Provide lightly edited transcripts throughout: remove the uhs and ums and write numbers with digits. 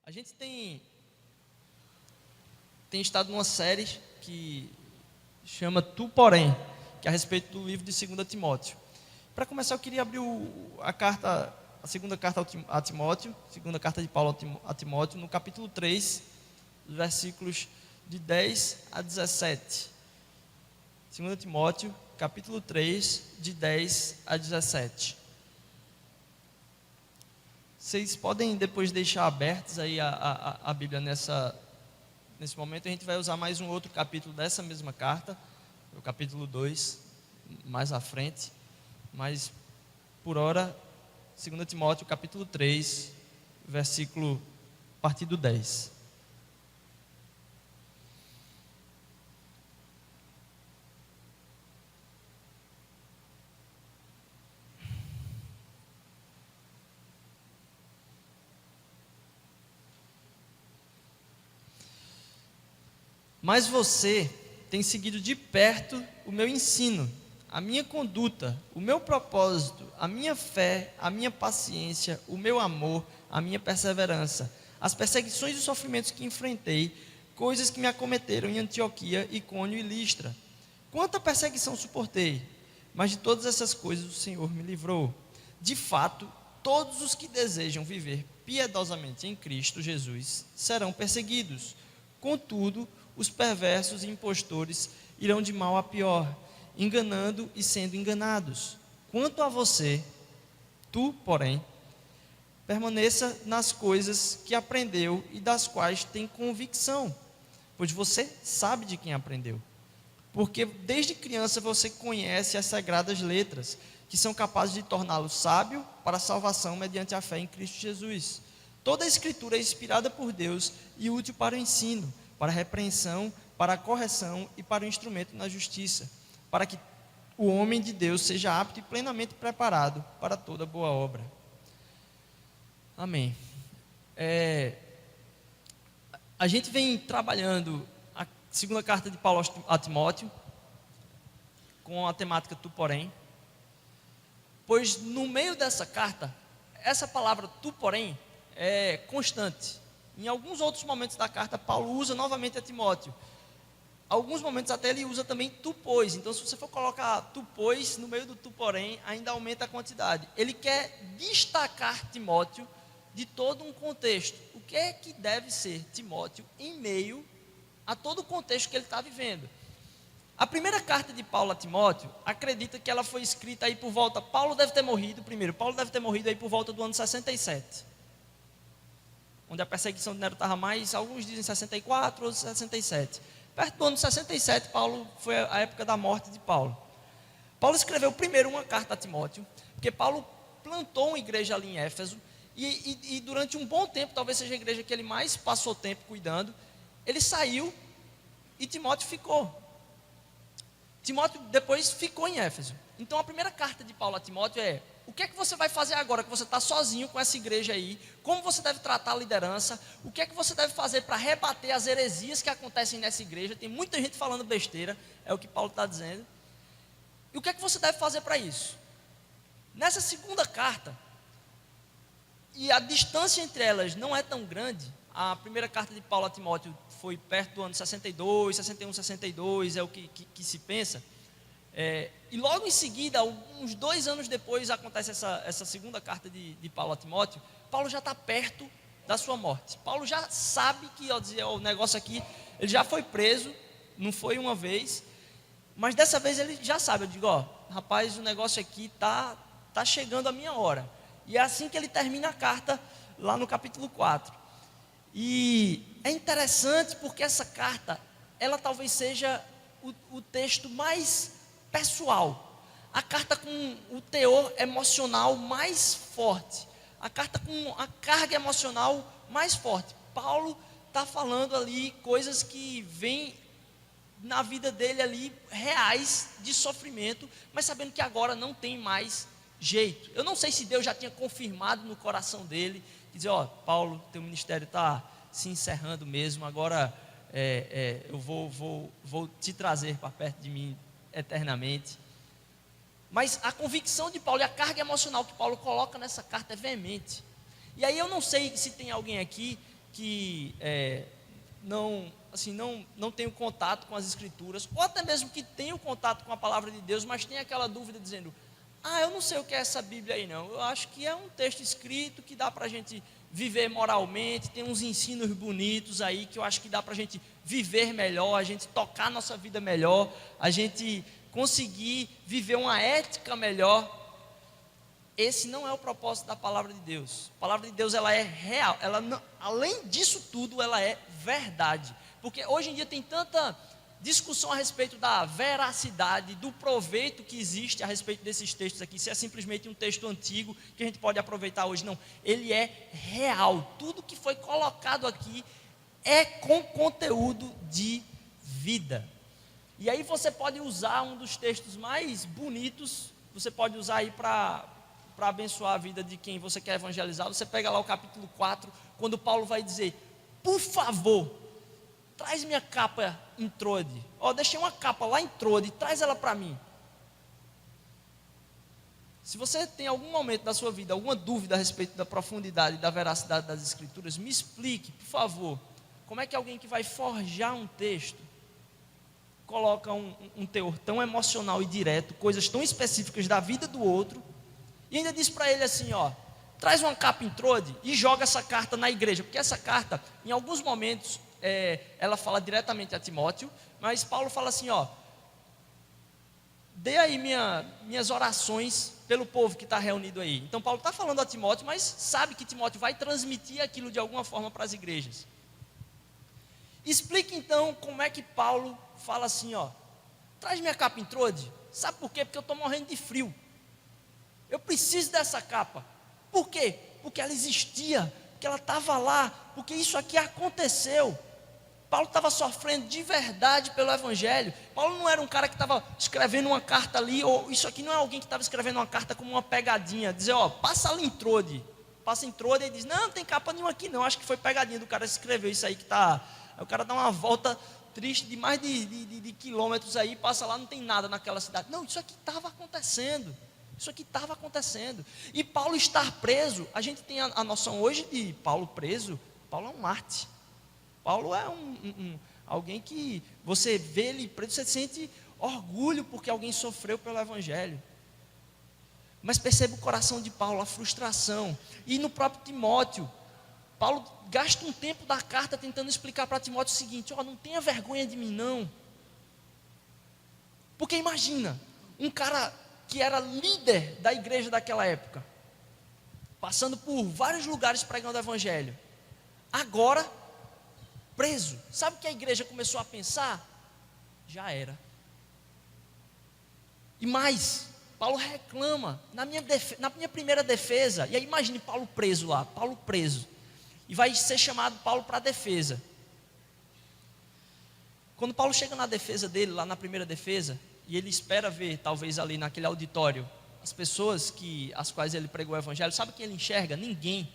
A gente tem estado numa série que chama Tu, Porém, que é a respeito do livro de 2 Timóteo. Para começar, eu queria abrir a segunda carta a Timóteo, segunda carta de Paulo a Timóteo, no capítulo 3, versículos de 10 a 17. 2 Timóteo, capítulo 3, de 10 a 17. Vocês podem depois deixar abertos aí a Bíblia nesse momento. A gente vai usar mais um outro capítulo dessa mesma carta, o capítulo 2, mais à frente. Mas, por hora, 2 Timóteo, capítulo 3, versículo, a partir do 10. Mas você tem seguido de perto o meu ensino, a minha conduta, o meu propósito, a minha fé, a minha paciência, o meu amor, a minha perseverança, as perseguições e os sofrimentos que enfrentei, coisas que me acometeram em Antioquia, Icônio e Listra. Quanta perseguição suportei, mas de todas essas coisas o Senhor me livrou. De fato, todos os que desejam viver piedosamente em Cristo Jesus serão perseguidos. Contudo, os perversos e impostores irão de mal a pior, enganando e sendo enganados. Quanto a você, tu, porém, permaneça nas coisas que aprendeu e das quais tem convicção, pois você sabe de quem aprendeu. Porque desde criança você conhece as sagradas letras, que são capazes de torná-lo sábio para a salvação mediante a fé em Cristo Jesus. Toda a Escritura é inspirada por Deus e útil para o ensino, para a repreensão, para a correção e para o instrumento na justiça, para que o homem de Deus seja apto e plenamente preparado para toda boa obra. Amém. A gente vem trabalhando a segunda carta de Paulo a Timóteo, com a temática Tu, porém, pois no meio dessa carta, essa palavra Tu, porém, é constante. Em alguns outros momentos da carta, Paulo usa novamente a Timóteo. Alguns momentos até ele usa também tu, pois. Então, se você for colocar tu, pois, no meio do tu, porém, ainda aumenta a quantidade. Ele quer destacar Timóteo de todo um contexto. O que é que deve ser Timóteo em meio a todo o contexto que ele está vivendo? A primeira carta de Paulo a Timóteo, acredita que ela foi escrita aí por volta... Paulo deve ter morrido aí por volta do ano 67. Onde a perseguição de Nero estava mais, alguns dizem 64, outros 67. Perto do ano 67, foi a época da morte de Paulo. Paulo escreveu primeiro uma carta a Timóteo, porque Paulo plantou uma igreja ali em Éfeso, e durante um bom tempo, talvez seja a igreja que ele mais passou tempo cuidando, ele saiu e Timóteo ficou. Timóteo depois ficou em Éfeso. Então a primeira carta de Paulo a Timóteo é: o que é que você vai fazer agora que você está sozinho com essa igreja aí? Como você deve tratar a liderança? O que é que você deve fazer para rebater as heresias que acontecem nessa igreja? Tem muita gente falando besteira, é o que Paulo está dizendo. E o que é que você deve fazer para isso? Nessa segunda carta, e a distância entre elas não é tão grande. A primeira carta de Paulo a Timóteo foi perto do ano 62, 61, 62, é o que se pensa. E logo em seguida, uns 2 anos depois, acontece essa segunda carta de Paulo a Timóteo. Paulo já está perto da sua morte. Paulo já sabe que, o negócio aqui, ele já foi preso, não foi uma vez, mas dessa vez ele já sabe. Eu digo, rapaz, o negócio aqui tá chegando a minha hora. E é assim que ele termina a carta, lá no capítulo 4. E é interessante porque essa carta, ela talvez seja o texto mais pessoal, a carta com o teor emocional mais forte, a carta com a carga emocional mais forte. Paulo está falando ali coisas que vêm na vida dele ali, reais, de sofrimento, mas sabendo que agora não tem mais jeito. Eu não sei se Deus já tinha confirmado no coração dele, dizer, Paulo, teu ministério está se encerrando mesmo, agora eu vou te trazer para perto de mim eternamente. Mas a convicção de Paulo e a carga emocional que Paulo coloca nessa carta é veemente. E aí eu não sei se tem alguém aqui que não tenham contato com as Escrituras, ou até mesmo que tenham contato com a palavra de Deus, mas tem aquela dúvida dizendo: eu não sei o que é essa Bíblia aí não, eu acho que é um texto escrito que dá para a gente viver moralmente, tem uns ensinos bonitos aí que eu acho que dá para a gente viver melhor, a gente tocar a nossa vida melhor, a gente conseguir viver uma ética melhor. Esse não é o propósito da palavra de Deus. A palavra de Deus, ela é real, ela não, além disso tudo, ela é verdade, porque hoje em dia tem tanta discussão a respeito da veracidade, do proveito que existe a respeito desses textos aqui, se é simplesmente um texto antigo que a gente pode aproveitar hoje. Não, ele é real, tudo que foi colocado aqui é com conteúdo de vida. E aí você pode usar um dos textos mais bonitos, você pode usar aí para abençoar a vida de quem você quer evangelizar. Você pega lá o capítulo 4, quando Paulo vai dizer: por favor, traz minha capa em Trode. Deixei uma capa lá em Trode, traz ela para mim. Se você tem algum momento da sua vida, alguma dúvida a respeito da profundidade e da veracidade das Escrituras, me explique, por favor, como é que alguém que vai forjar um texto coloca um teor tão emocional e direto, coisas tão específicas da vida do outro, e ainda diz para ele assim: traz uma capa em Trode e joga essa carta na igreja, porque essa carta, em alguns momentos, ela fala diretamente a Timóteo, mas Paulo fala assim: dê aí minhas orações pelo povo que está reunido aí. Então Paulo está falando a Timóteo, mas sabe que Timóteo vai transmitir aquilo de alguma forma para as igrejas. Explique então como é que Paulo fala assim: traz minha capa em Trode. Sabe por quê? Porque eu estou morrendo de frio, eu preciso dessa capa. Por quê? Porque ela existia, porque ela estava lá, porque isso aqui aconteceu. Paulo estava sofrendo de verdade pelo Evangelho. Paulo não era um cara que estava escrevendo uma carta ali, ou isso aqui não é alguém que estava escrevendo uma carta como uma pegadinha, dizer: passa ali em Trode, passa em Trode, e diz: não tem capa nenhuma aqui não, acho que foi pegadinha do cara que escreveu isso aí que está. Aí o cara dá uma volta triste de mais de quilômetros aí, passa lá, não tem nada naquela cidade. Não, isso aqui estava acontecendo. Isso aqui estava acontecendo. E Paulo estar preso, a gente tem a noção hoje de Paulo preso. Paulo é um Marte. Paulo é alguém que você vê ele preso, você sente orgulho porque alguém sofreu pelo Evangelho. Mas percebe o coração de Paulo, a frustração. E no próprio Timóteo, Paulo gasta um tempo da carta tentando explicar para Timóteo o seguinte: não tenha vergonha de mim não. Porque imagina, um cara que era líder da igreja daquela época, passando por vários lugares pregando o Evangelho, agora preso. Sabe o que a igreja começou a pensar? Já era. E mais, Paulo reclama na minha primeira defesa. E aí imagine Paulo preso lá, Paulo preso, e vai ser chamado Paulo para a defesa. Quando Paulo chega na defesa dele, lá na primeira defesa, e ele espera ver, talvez ali naquele auditório, as pessoas às quais ele pregou o Evangelho, sabe quem ele enxerga? Ninguém.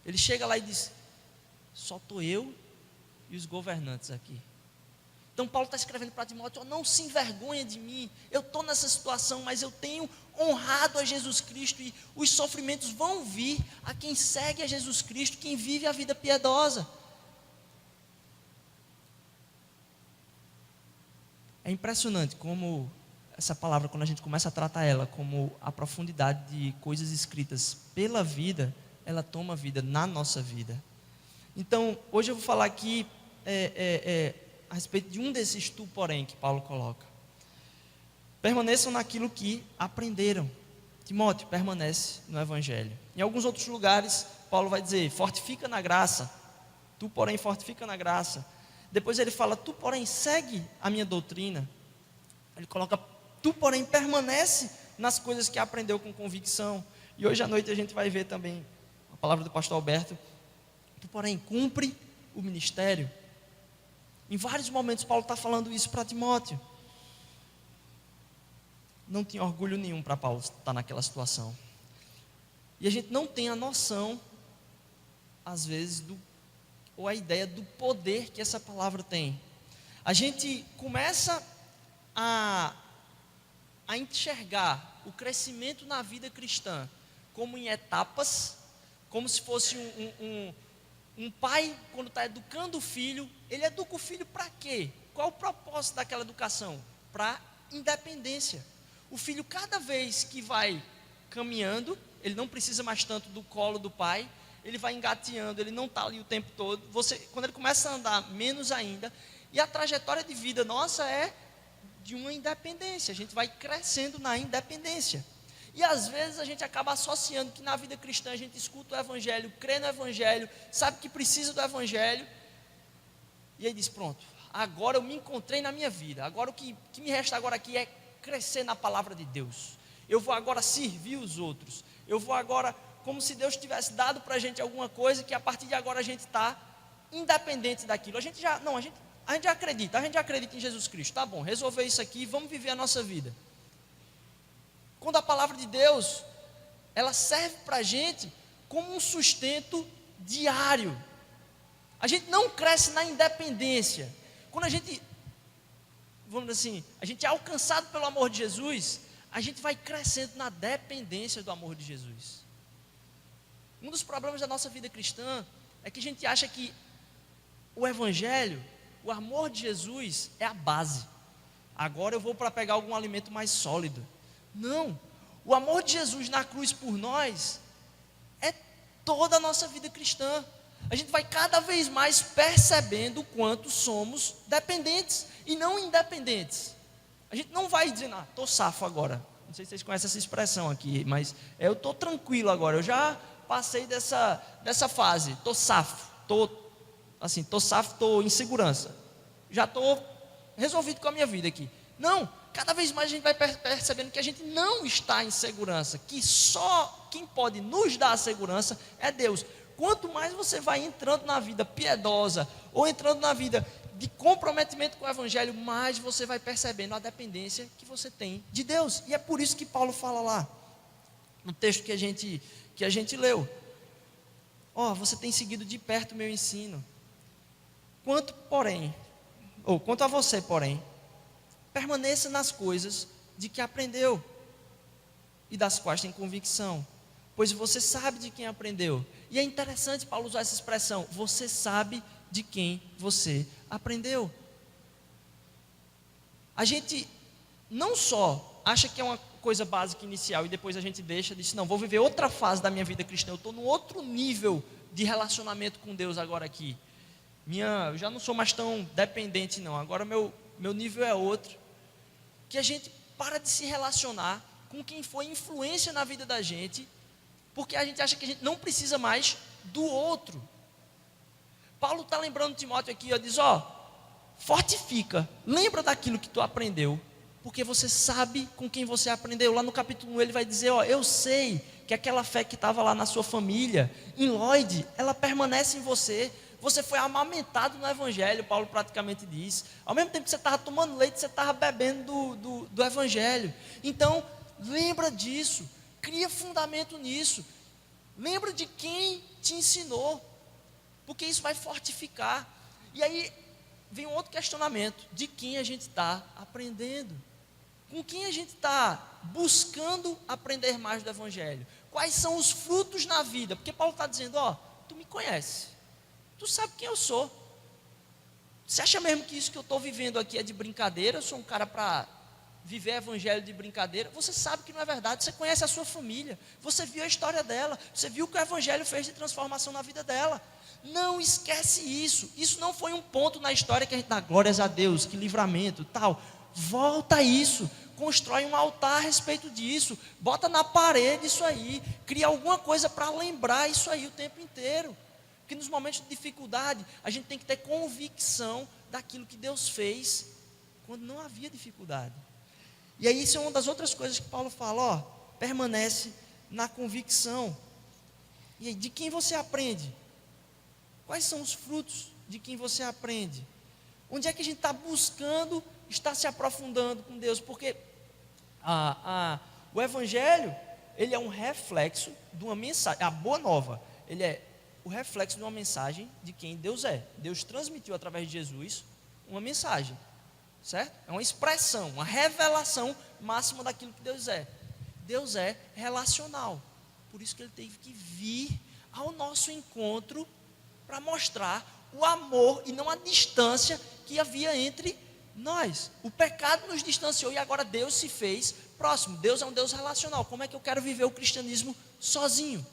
Ele chega lá e diz: só estou eu e os governantes aqui. Então Paulo está escrevendo para Timóteo: não se envergonha de mim, eu estou nessa situação, mas eu tenho honrado a Jesus Cristo, e os sofrimentos vão vir a quem segue a Jesus Cristo, quem vive a vida piedosa. É impressionante como essa palavra, quando a gente começa a tratar ela como a profundidade de coisas escritas pela vida, ela toma vida na nossa vida. Então, hoje eu vou falar aqui a respeito de um desses tu, porém, que Paulo coloca. Permaneçam naquilo que aprenderam. Timóteo, permanece no Evangelho. Em alguns outros lugares, Paulo vai dizer: fortifica na graça. Tu, porém, fortifica na graça. Depois ele fala: tu, porém, segue a minha doutrina. Ele coloca: tu, porém, permanece nas coisas que aprendeu com convicção. E hoje à noite a gente vai ver também a palavra do pastor Alberto. Tu, porém, cumpre o ministério. Em vários momentos Paulo está falando isso para Timóteo. Não tinha orgulho nenhum para Paulo estar naquela situação. E a gente não tem a noção, às vezes, ou a ideia do poder que essa palavra tem. A gente começa a enxergar o crescimento na vida cristã como em etapas, como se fosse um pai, quando está educando o filho, ele educa o filho para quê? Qual o propósito daquela educação? Para independência. O filho, cada vez que vai caminhando, ele não precisa mais tanto do colo do pai, ele vai engateando, ele não está ali o tempo todo. Quando ele começa a andar, menos ainda. E a trajetória de vida nossa é de uma independência. A gente vai crescendo na independência. E às vezes a gente acaba associando que na vida cristã a gente escuta o evangelho, crê no evangelho, sabe que precisa do evangelho. E aí diz, pronto, agora eu me encontrei na minha vida. Agora o que me resta agora aqui é crescer na palavra de Deus. Eu vou agora servir os outros. Eu vou agora, como se Deus tivesse dado para a gente alguma coisa, que a partir de agora a gente está independente daquilo. A gente já acredita, em Jesus Cristo. Tá bom, resolveu isso aqui, vamos viver a nossa vida. Quando a palavra de Deus, ela serve para a gente como um sustento diário. A gente não cresce na independência. Quando a gente, vamos dizer assim, a gente é alcançado pelo amor de Jesus, a gente vai crescendo na dependência do amor de Jesus. Um dos problemas da nossa vida cristã é que a gente acha que o evangelho, o amor de Jesus é a base. Agora eu vou para pegar algum alimento mais sólido. Não, o amor de Jesus na cruz por nós é toda a nossa vida cristã. A gente vai cada vez mais percebendo o quanto somos dependentes e não independentes. A gente não vai dizendo, estou safo agora. Não sei se vocês conhecem essa expressão aqui, mas eu estou tranquilo agora. Eu já passei dessa fase. Estou safo, estou em segurança. Já estou resolvido com a minha vida aqui. Não, cada vez mais a gente vai percebendo que a gente não está em segurança, que só quem pode nos dar a segurança é Deus. Quanto mais você vai entrando na vida piedosa, ou entrando na vida de comprometimento com o evangelho, mais você vai percebendo a dependência que você tem de Deus. E é por isso que Paulo fala lá, no texto que a gente leu. Você tem seguido de perto o meu ensino. Quanto a você, porém, permaneça nas coisas de que aprendeu e das quais tem convicção, pois você sabe de quem aprendeu. E é interessante Paulo usar essa expressão, você sabe de quem você aprendeu. A gente não só acha que é uma coisa básica inicial e depois a gente deixa, diz, não, vou viver outra fase da minha vida cristã, eu estou num outro nível de relacionamento com Deus agora aqui. Eu já não sou mais tão dependente não, agora meu nível é outro. Que a gente para de se relacionar com quem foi influência na vida da gente, porque a gente acha que a gente não precisa mais do outro. Paulo está lembrando Timóteo aqui, diz, fortifica, lembra daquilo que tu aprendeu, porque você sabe com quem você aprendeu. Lá no capítulo 1 ele vai dizer, eu sei que aquela fé que estava lá na sua família, em Lloyd, ela permanece em você. Você foi amamentado no evangelho, Paulo praticamente diz. Ao mesmo tempo que você estava tomando leite, você estava bebendo do evangelho. Então, lembra disso, cria fundamento nisso. Lembra de quem te ensinou, porque isso vai fortificar. E aí, vem um outro questionamento, de quem a gente está aprendendo. Com quem a gente está buscando aprender mais do evangelho. Quais são os frutos na vida? Porque Paulo está dizendo, tu me conhece. Tu sabe quem eu sou. Você acha mesmo que isso que eu estou vivendo aqui é de brincadeira? Eu sou um cara para viver evangelho de brincadeira? Você sabe que não é verdade. Você conhece a sua família. Você viu a história dela. Você viu o que o evangelho fez de transformação na vida dela. Não esquece isso. Isso não foi um ponto na história que a gente dá glórias a Deus, que livramento, tal. Volta a isso. Constrói um altar a respeito disso. Bota na parede isso aí. Cria alguma coisa para lembrar isso aí o tempo inteiro. Porque nos momentos de dificuldade, a gente tem que ter convicção daquilo que Deus fez, quando não havia dificuldade. E aí isso é uma das outras coisas que Paulo fala, permanece na convicção. E aí, de quem você aprende? Quais são os frutos de quem você aprende? Onde é que a gente está buscando, está se aprofundando com Deus? Porque o Evangelho, ele é um reflexo de uma mensagem, a boa nova, ele é o reflexo de uma mensagem de quem Deus é. Deus transmitiu através de Jesus uma mensagem, certo? É uma expressão, uma revelação máxima daquilo que Deus é. Deus é relacional, por isso que ele teve que vir ao nosso encontro para mostrar o amor e não a distância que havia entre nós. O pecado nos distanciou e agora Deus se fez próximo. Deus é um Deus relacional. Como é que eu quero viver o cristianismo sozinho?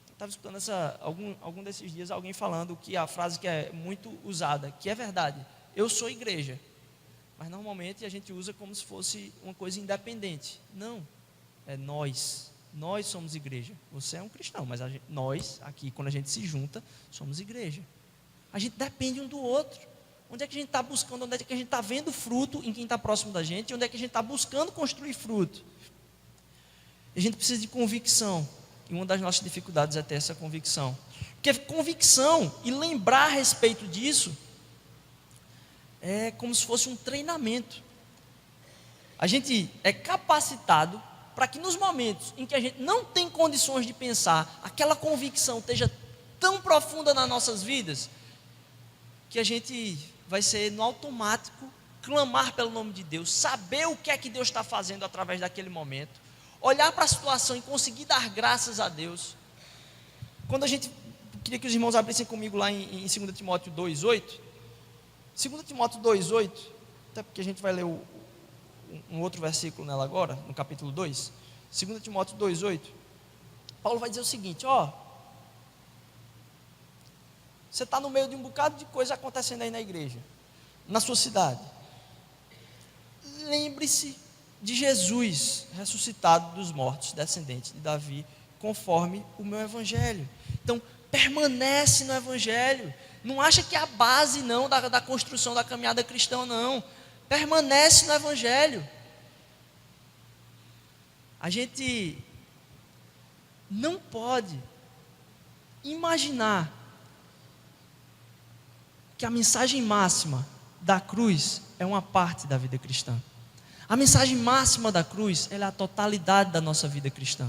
Eu estava escutando algum desses dias alguém falando que a frase que é muito usada, que é verdade: eu sou igreja. Mas normalmente a gente usa como se fosse uma coisa independente. Não, é nós. Nós somos igreja. Você é um cristão, mas nós aqui, quando a gente se junta, somos igreja. A gente depende um do outro. Onde é que a gente está buscando? Onde é que a gente está vendo fruto em quem está próximo da gente? E onde é que a gente está buscando construir fruto? A gente precisa de convicção. E uma das nossas dificuldades é ter essa convicção. Porque convicção e lembrar a respeito disso é como se fosse um treinamento. A gente é capacitado para que nos momentos em que a gente não tem condições de pensar, aquela convicção esteja tão profunda nas nossas vidas, que a gente vai ser no automático, clamar pelo nome de Deus, saber o que é que Deus está fazendo através daquele momento, olhar para a situação e conseguir dar graças a Deus. Quando a gente, queria que os irmãos abrissem comigo lá em 2 Timóteo 2,8, 2 Timóteo 2,8, até porque a gente vai ler um outro versículo nela agora, no capítulo 2, 2 Timóteo 2,8, Paulo vai dizer o seguinte: você está no meio de um bocado de coisa acontecendo aí na igreja, na sua cidade. Lembre-se de Jesus ressuscitado dos mortos, descendente de Davi, conforme o meu evangelho. Então, permanece no evangelho. Não acha que é a base não da construção da caminhada cristã, não. Permanece no evangelho. A gente não pode imaginar que a mensagem máxima da cruz é uma parte da vida cristã. A mensagem máxima da cruz é a totalidade da nossa vida cristã.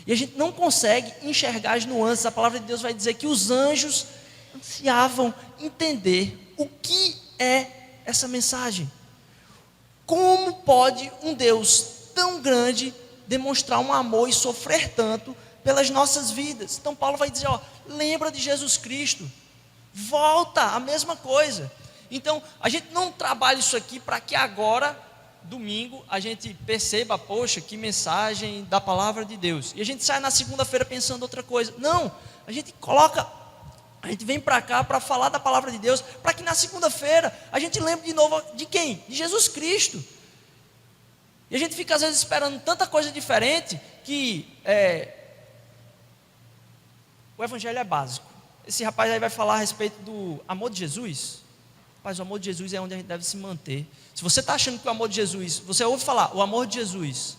E a gente não consegue enxergar as nuances. A palavra de Deus vai dizer que os anjos ansiavam entender o que é essa mensagem. Como pode um Deus tão grande demonstrar um amor e sofrer tanto pelas nossas vidas? Então Paulo vai dizer, lembra de Jesus Cristo. Volta, a mesma coisa. Então, a gente não trabalha isso aqui para que agora, domingo, a gente perceba, poxa, que mensagem da palavra de Deus. E a gente sai na segunda-feira pensando outra coisa. Não, a gente vem para cá para falar da palavra de Deus, para que na segunda-feira a gente lembre de novo de quem? De Jesus Cristo. E a gente fica às vezes esperando tanta coisa diferente que o evangelho é básico. Esse rapaz aí vai falar a respeito do amor de Jesus. Rapaz, o amor de Jesus é onde a gente deve se manter. Se você está achando que o amor de Jesus, você ouve falar o amor de Jesus,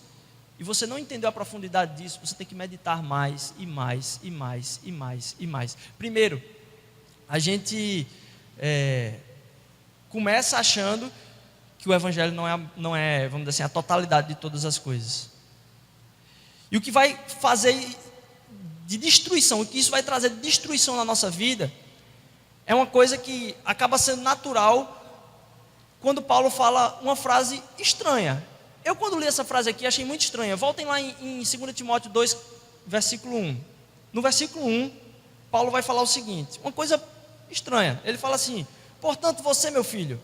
e você não entendeu a profundidade disso, você tem que meditar mais e mais e mais e mais e mais. Primeiro, a gente começa achando que o evangelho não é, vamos dizer assim, a totalidade de todas as coisas. E o que vai fazer de destruição, o que isso vai trazer de destruição na nossa vida, é uma coisa que acaba sendo natural quando Paulo fala uma frase estranha. Eu, quando li essa frase aqui, achei muito estranha. Voltem lá em 2 Timóteo 2, versículo 1. No versículo 1, Paulo vai falar o seguinte, uma coisa estranha. Ele fala assim: portanto, você, meu filho,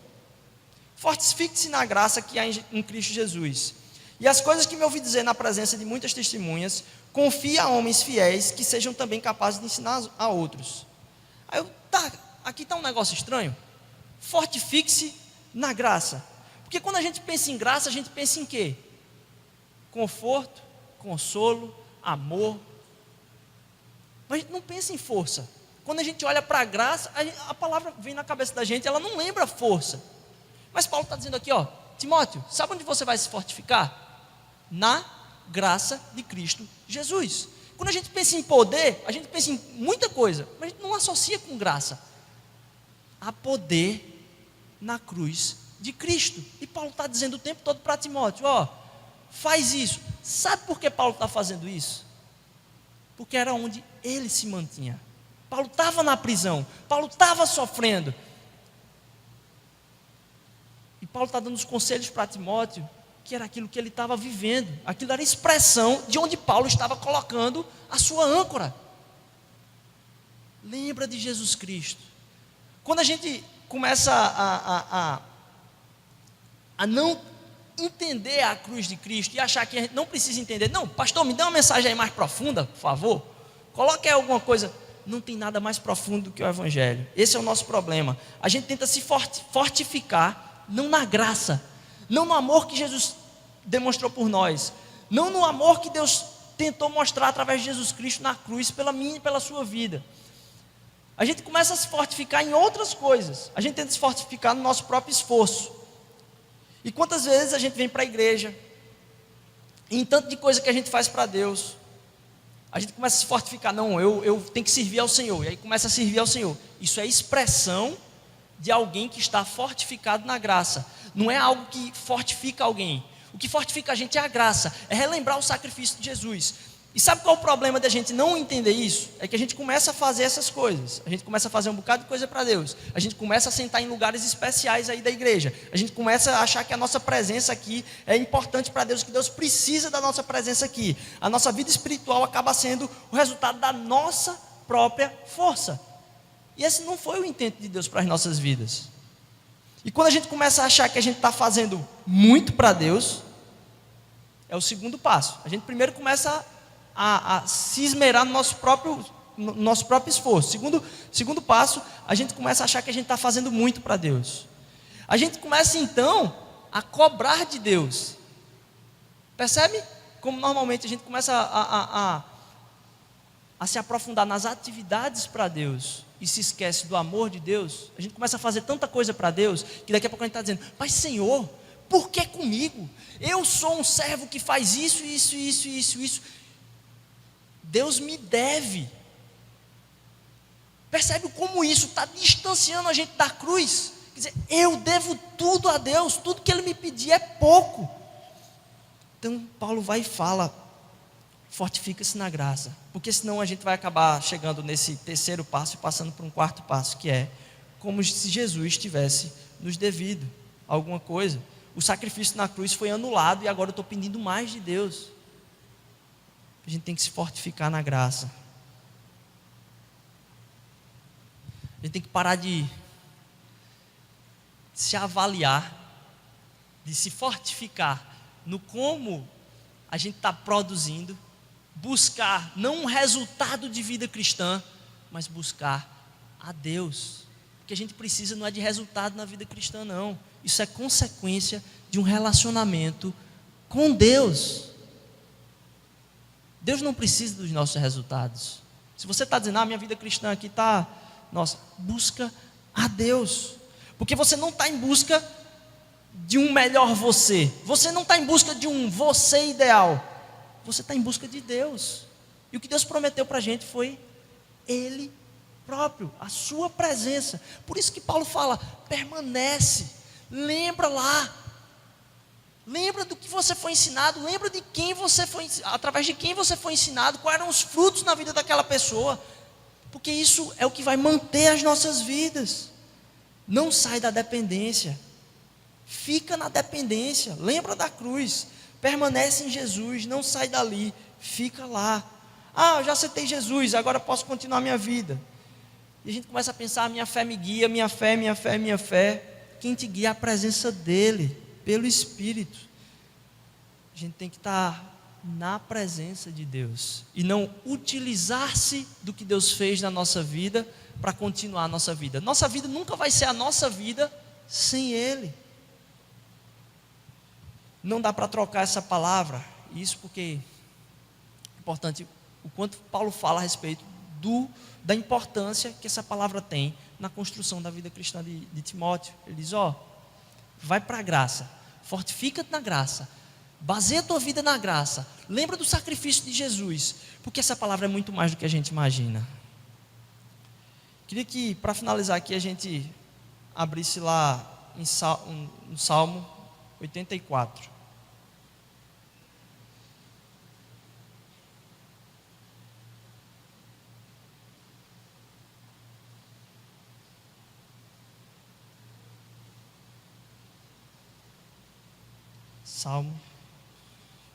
fortifique-se na graça que há em Cristo Jesus. E as coisas que me ouvi dizer na presença de muitas testemunhas, confia a homens fiéis que sejam também capazes de ensinar a outros. Aí aqui está um negócio estranho. Fortifique-se na graça. Porque quando a gente pensa em graça, a gente pensa em quê? Conforto, consolo, amor. Mas a gente não pensa em força. Quando a gente olha para a graça, a palavra vem na cabeça da gente, ela não lembra força. Mas Paulo está dizendo aqui, Timóteo, sabe onde você vai se fortificar? Na graça de Cristo Jesus. Quando a gente pensa em poder, a gente pensa em muita coisa, mas a gente não associa com graça. Há poder na cruz de Cristo. E Paulo está dizendo o tempo todo para Timóteo, faz isso. Sabe por que Paulo está fazendo isso? Porque era onde ele se mantinha. Paulo estava na prisão, Paulo estava sofrendo. E Paulo está dando os conselhos para Timóteo, que era aquilo que ele estava vivendo. Aquilo era expressão de onde Paulo estava colocando a sua âncora. Lembra de Jesus Cristo. Quando a gente começa a não entender a cruz de Cristo e achar que a gente não precisa entender, não, pastor, me dê uma mensagem aí mais profunda, por favor, coloque aí alguma coisa. Não tem nada mais profundo do que o Evangelho. Esse é o nosso problema. A gente tenta se fortificar, não na graça, não no amor que Jesus demonstrou por nós, não no amor que Deus tentou mostrar através de Jesus Cristo na cruz, pela minha e pela sua vida. A gente começa a se fortificar em outras coisas. A gente tenta se fortificar no nosso próprio esforço. E quantas vezes a gente vem para a igreja, e em tanto de coisa que a gente faz para Deus, a gente começa a se fortificar, não, eu tenho que servir ao Senhor, e aí começa a servir ao Senhor. Isso é expressão de alguém que está fortificado na graça, não é algo que fortifica alguém. O que fortifica a gente é a graça, é relembrar o sacrifício de Jesus. E sabe qual é o problema de a gente não entender isso? É que a gente começa a fazer essas coisas, a gente começa a fazer um bocado de coisa para Deus, a gente começa a sentar em lugares especiais aí da igreja, a gente começa a achar que a nossa presença aqui é importante para Deus, que Deus precisa da nossa presença aqui. A nossa vida espiritual acaba sendo o resultado da nossa própria força. E esse não foi o intento de Deus para as nossas vidas. E quando a gente começa a achar que a gente está fazendo muito para Deus, é o segundo passo. A gente primeiro começa a se esmerar no nosso próprio esforço. Segundo passo, a gente começa a achar que a gente está fazendo muito para Deus. A gente começa então a cobrar de Deus. Percebe? Como normalmente a gente começa a se aprofundar nas atividades para Deus e se esquece do amor de Deus. A gente começa a fazer tanta coisa para Deus que daqui a pouco a gente está dizendo: mas Senhor, por que comigo? Eu sou um servo que faz isso. Deus me deve. Percebe como isso está distanciando a gente da cruz? Quer dizer, eu devo tudo a Deus, tudo que Ele me pedir é pouco. Então Paulo vai e fala: fortifica-se na graça, porque senão a gente vai acabar chegando nesse terceiro passo e passando para um quarto passo, que é como se Jesus tivesse nos devido alguma coisa. O sacrifício na cruz foi anulado e agora eu estou pedindo mais de Deus. A gente tem que se fortificar na graça. A gente tem que parar de se avaliar, de se fortificar no como a gente está produzindo, buscar não um resultado de vida cristã, mas buscar a Deus. O que a gente precisa não é de resultado na vida cristã, não. Isso é consequência de um relacionamento com Deus. Deus não precisa dos nossos resultados. Se você está dizendo: minha vida cristã aqui está, nossa, busca a Deus, porque você não está em busca de um melhor você, você não está em busca de um você ideal, você está em busca de Deus. E o que Deus prometeu para a gente foi Ele próprio, a sua presença. Por isso que Paulo fala: permanece, lembra lá, lembra do que você foi ensinado, lembra de quem você foi, através de quem você foi ensinado, quais eram os frutos na vida daquela pessoa, porque isso é o que vai manter as nossas vidas. Não sai da dependência, fica na dependência, lembra da cruz, permanece em Jesus, não sai dali, fica lá. Eu já aceitei Jesus, agora posso continuar minha vida. E a gente começa a pensar: minha fé me guia, minha fé. Quem te guia é a presença dEle, pelo Espírito. A gente tem que estar na presença de Deus e não utilizar-se do que Deus fez na nossa vida para continuar a nossa vida. Nossa vida nunca vai ser a nossa vida sem Ele. Não dá para trocar essa palavra, isso porque é importante o quanto Paulo fala a respeito da importância que essa palavra tem na construção da vida cristã de Timóteo. Ele diz: vai para a graça, fortifica-te na graça, baseia a tua vida na graça, lembra do sacrifício de Jesus, porque essa palavra é muito mais do que a gente imagina. Queria que, para finalizar aqui, a gente abrisse lá no Salmo 84.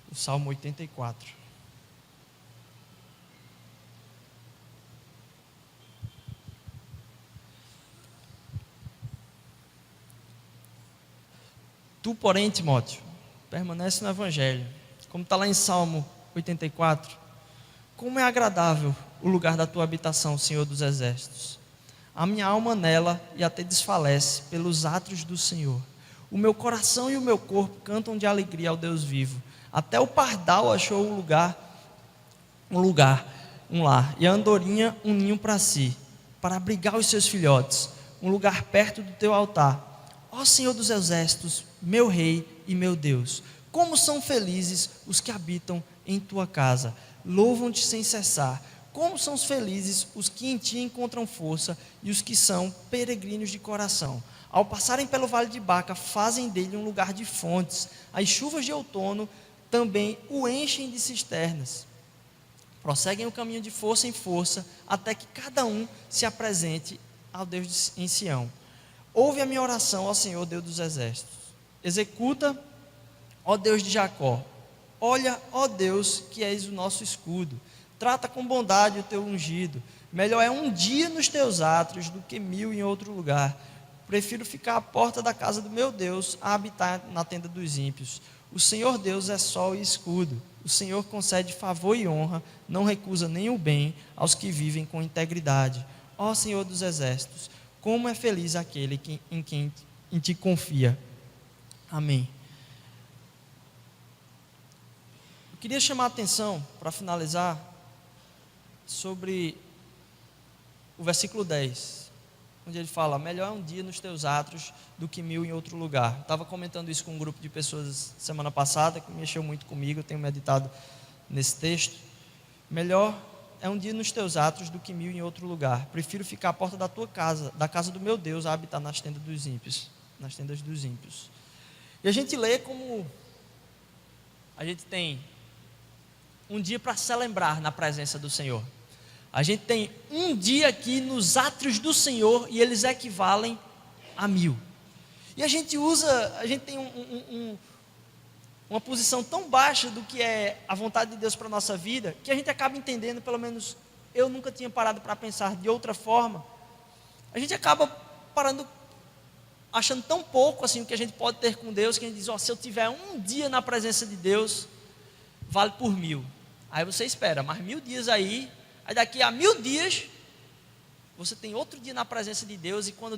o Salmo 84. Tu, porém, Timóteo, permanece no Evangelho. Como está lá em Salmo 84. Como é agradável o lugar da tua habitação, Senhor dos Exércitos. A minha alma anela e até desfalece pelos atos do Senhor. O meu coração e o meu corpo cantam de alegria ao Deus vivo. Até o pardal achou um lar, e a andorinha um ninho para si, para abrigar os seus filhotes, um lugar perto do teu altar. Ó Senhor dos Exércitos, meu Rei e meu Deus, como são felizes os que habitam em tua casa, louvam-te sem cessar. Como são felizes os que em ti encontram força e os que são peregrinos de coração. Ao passarem pelo vale de Baca, fazem dele um lugar de fontes. As chuvas de outono também o enchem de cisternas. Prosseguem o caminho de força em força, até que cada um se apresente ao Deus em Sião. Ouve a minha oração, ó Senhor, Deus dos Exércitos. Executa, ó Deus de Jacó. Olha, ó Deus, que és o nosso escudo. Trata com bondade o teu ungido. Melhor é um dia nos teus átrios do que 1000 em outro lugar. Prefiro ficar à porta da casa do meu Deus a habitar na tenda dos ímpios. O Senhor Deus é sol e escudo. O Senhor concede favor e honra, não recusa nem o bem aos que vivem com integridade. Ó Senhor dos Exércitos, como é feliz aquele em quem em ti confia. Amém. Eu queria chamar a atenção, para finalizar, sobre o versículo 10, onde ele fala: melhor é um dia nos teus átrios do que 1000 em outro lugar. Estava comentando isso com um grupo de pessoas semana passada, que mexeu muito comigo, eu tenho meditado nesse texto. Melhor é um dia nos teus átrios do que 1000 em outro lugar. Prefiro ficar à porta da tua casa, da casa do meu Deus, a habitar nas tendas dos ímpios. Nas tendas dos ímpios. E a gente lê como a gente tem um dia para celebrar na presença do Senhor. A gente tem um dia aqui nos átrios do Senhor e eles equivalem a 1000. E a gente tem uma posição tão baixa do que é a vontade de Deus para a nossa vida, que a gente acaba entendendo, pelo menos eu nunca tinha parado para pensar de outra forma. A gente acaba parando, achando tão pouco assim o que a gente pode ter com Deus, que a gente diz: se eu tiver um dia na presença de Deus, vale por 1000. Aí você espera mais 1000 dias aí daqui a 1000 dias, você tem outro dia na presença de Deus. E quando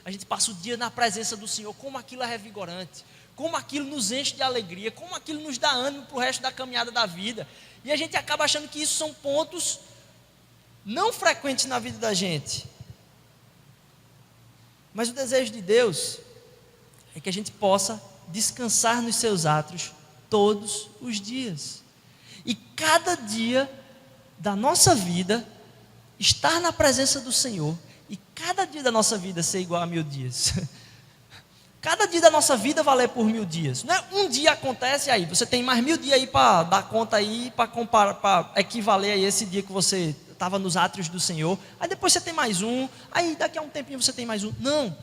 a gente passa o dia na presença do Senhor, como aquilo é revigorante, como aquilo nos enche de alegria, como aquilo nos dá ânimo para o resto da caminhada da vida. E a gente acaba achando que isso são pontos não frequentes na vida da gente. Mas o desejo de Deus é que a gente possa descansar nos seus átrios todos os dias. E cada dia da nossa vida estar na presença do Senhor, e cada dia da nossa vida ser igual a 1000 dias. Cada dia da nossa vida valer por 1000 dias. Não é um dia acontece aí, você tem mais 1000 dias aí para dar conta aí, para comparar, para equivaler a esse dia que você estava nos átrios do Senhor. Aí depois você tem mais um, aí daqui a um tempinho você tem mais um. Não,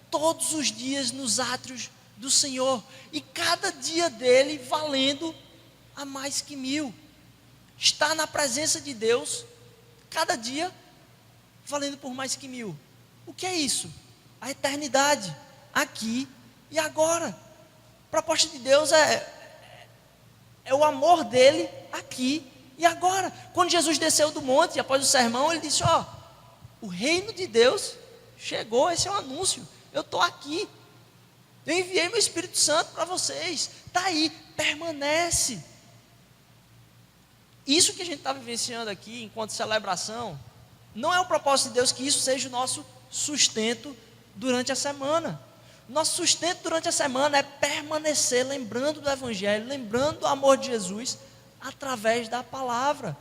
todos os dias nos átrios do Senhor, e cada dia dele valendo a mais que 1000. Estar na presença de Deus, cada dia valendo por mais que 1000. O que é isso? A eternidade, aqui e agora. A proposta de Deus é o amor dele aqui e agora. Quando Jesus desceu do monte, após o sermão, ele disse: o reino de Deus chegou, esse é o anúncio, eu estou aqui, eu enviei meu Espírito Santo para vocês, está aí, permanece. Isso que a gente está vivenciando aqui, enquanto celebração, não é o propósito de Deus que isso seja o nosso sustento durante a semana. Nosso sustento durante a semana é permanecer lembrando do Evangelho, lembrando do amor de Jesus, através da palavra.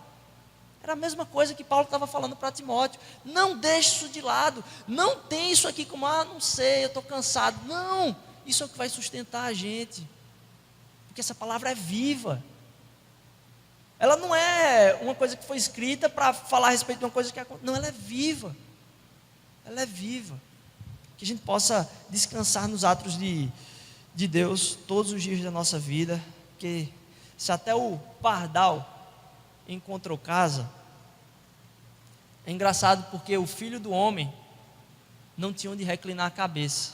Era a mesma coisa que Paulo estava falando para Timóteo: não deixe isso de lado, não tem isso aqui como, não sei, eu estou cansado. Não, isso é o que vai sustentar a gente, porque essa palavra é viva. Ela não é uma coisa que foi escrita para falar a respeito de uma coisa que aconteceu. Não, ela é viva. Ela é viva. Que a gente possa descansar nos átrios de Deus todos os dias da nossa vida, porque se até o pardal encontrou casa, é engraçado porque o Filho do Homem não tinha onde reclinar a cabeça.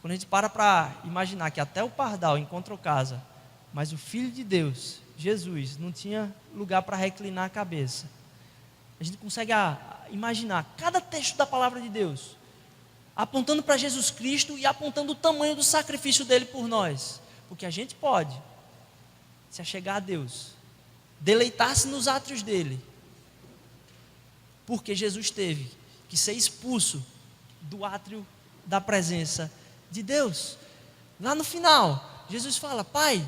Quando a gente para imaginar que até o pardal encontrou casa, mas o Filho de Deus, Jesus, não tinha lugar para reclinar a cabeça, a gente consegue imaginar cada texto da palavra de Deus apontando para Jesus Cristo e apontando o tamanho do sacrifício dele por nós, porque a gente pode se achegar a Deus, deleitar-se nos átrios dele, porque Jesus teve que ser expulso do átrio da presença de Deus. Lá no final, Jesus fala: Pai,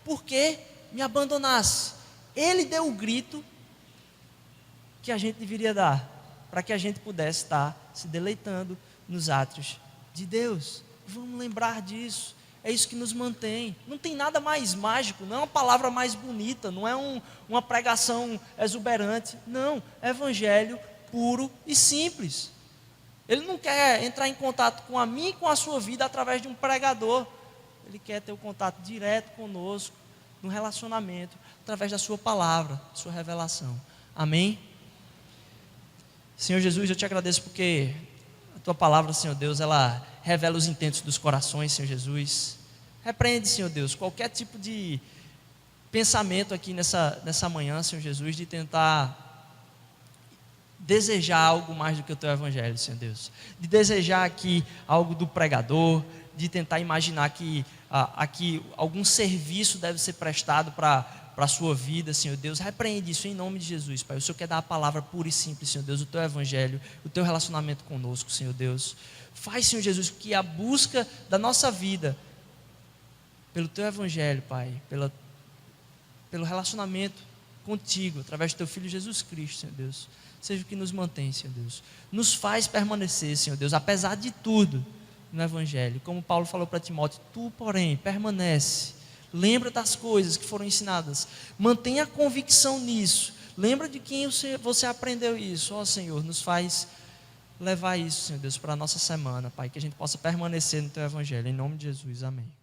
por que me abandonasse? Ele deu o grito que a gente deveria dar, para que a gente pudesse estar se deleitando nos átrios de Deus. Vamos lembrar disso. É isso que nos mantém. Não tem nada mais mágico, não é uma palavra mais bonita, não é uma pregação exuberante. Não, é evangelho puro e simples. Ele não quer entrar em contato com a mim e com a sua vida através de um pregador. Ele quer ter o contato direto conosco, no relacionamento, através da sua palavra, sua revelação. Amém? Senhor Jesus, eu te agradeço porque a tua palavra, Senhor Deus, ela revela os intentos dos corações, Senhor Jesus. Repreende, Senhor Deus, qualquer tipo de pensamento aqui nessa manhã, Senhor Jesus, de tentar desejar algo mais do que o teu evangelho, Senhor Deus. De desejar aqui algo do pregador, de tentar imaginar que aqui algum serviço deve ser prestado para a sua vida, Senhor Deus. Repreende isso em nome de Jesus, Pai. O Senhor quer dar a palavra pura e simples, Senhor Deus, o teu evangelho, o teu relacionamento conosco, Senhor Deus. Faz, Senhor Jesus, que a busca da nossa vida pelo teu evangelho, Pai, pelo relacionamento contigo, através do teu Filho Jesus Cristo, Senhor Deus, seja o que nos mantém, Senhor Deus. Nos faz permanecer, Senhor Deus, apesar de tudo, no evangelho. Como Paulo falou para Timóteo: tu, porém, permanece. Lembra das coisas que foram ensinadas. Mantenha a convicção nisso. Lembra de quem você aprendeu isso. Ó Senhor, nos faz levar isso, Senhor Deus, para a nossa semana, Pai. Que a gente possa permanecer no teu evangelho. Em nome de Jesus, amém.